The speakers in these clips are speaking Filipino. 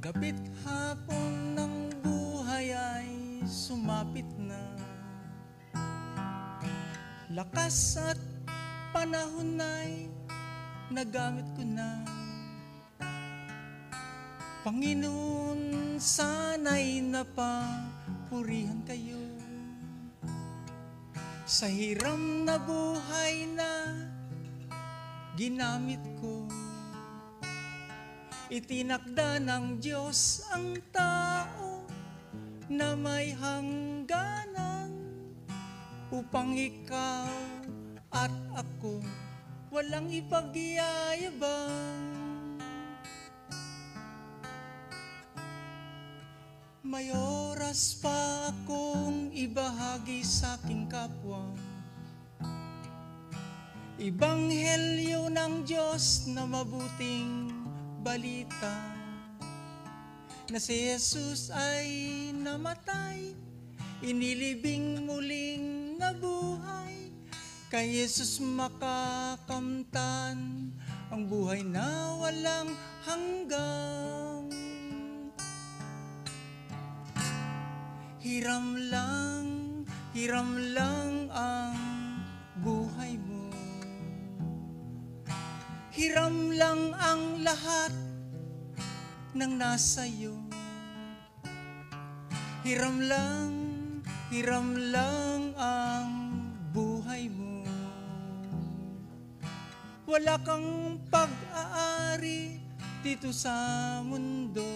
Gabit hapon ng buhay ay sumapit na. Lakas at panahon ay nagamit ko na. Panginoon, sana'y napapurihan kayo sa hiram na buhay na ginamit ko. Itinakda ng Diyos ang tao na may hangganan upang ikaw at ako walang ipagyayabang. May oras pa akong ibahagi sa aking kapwa Ibanghelyo ng Diyos na mabuting balita na si Jesus ay namatay, inilibing muling nabuhay. Kay Jesus makakamtan ang buhay na walang hanggang. Hiram lang ang buhay mo. Hiram lang ang lahat ng nasa iyo. Hiram lang ang buhay mo. Wala kang pag-aari dito sa mundo.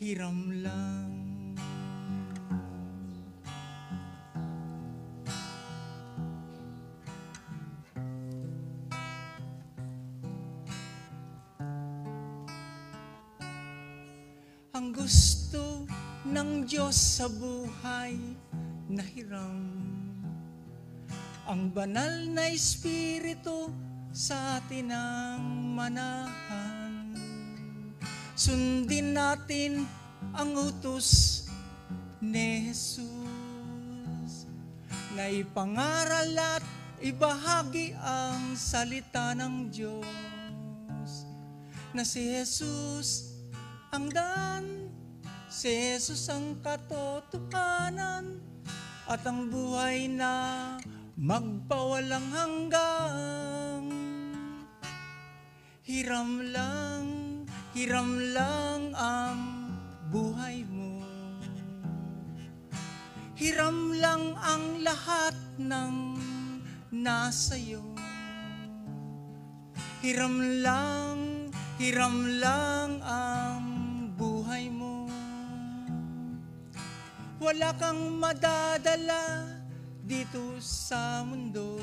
Hiram lang. Ang gusto ng Diyos sa buhay na hiram, ang banal na Espiritu sa atin ang manahan. Sundin natin ang utos ni Jesus na ipangaral at ibahagi ang salita ng Diyos, na si Jesus ang daan, si Jesus ang katotohanan, at ang buhay na magpawalang hanggang. Hiram lang ang buhay mo. Hiram lang ang lahat ng nasa iyo. Hiram lang ang buhay mo. Wala kang madadala dito sa mundo.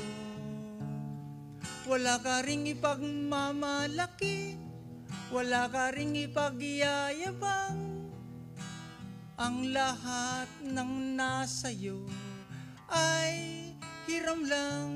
Wala ka ring ipagmamalaki, wala ka ring ipagyayabang. Ang lahat ng nasa iyo ay hiram lang.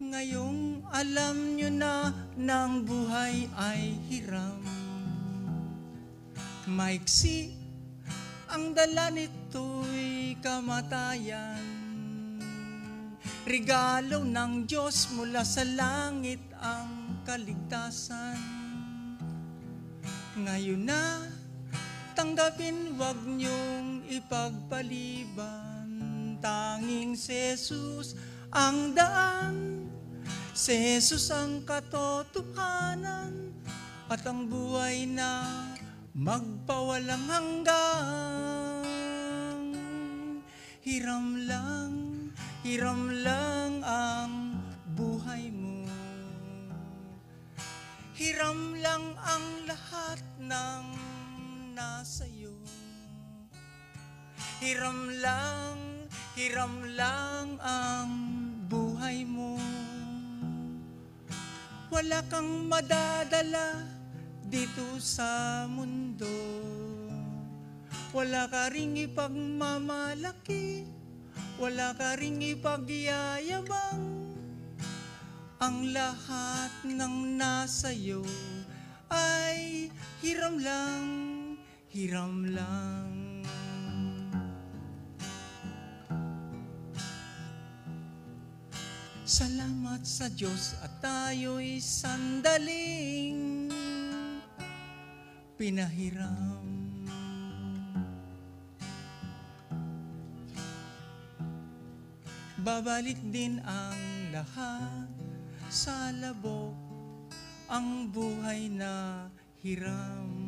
Ngayong alam nyo na ng buhay ay hiram. Maiksi ang dala nito'y kamatayan. Regalo ng Diyos mula sa langit ang kaligtasan. Ngayon na tanggapin, wag niyong ipagpaliban. Tanging si Jesus ang daan, si Jesus ang katotohanan, at ang buhay na magpawalang hanggang. Hiram lang ang buhay mo. Hiram lang ang lahat ng nasa iyo. Hiram lang ang buhay mo. Wala kang madadala dito sa mundo. Wala ka ring ipagmamalaki, wala ka ring ipagyayabang. Ang lahat ng nasa iyo ay hiram lang. hiram lang. Salamat sa Diyos at tayo'y sandaling pinahiram. Babalik din ang lahat sa labok, ang buhay na hiram.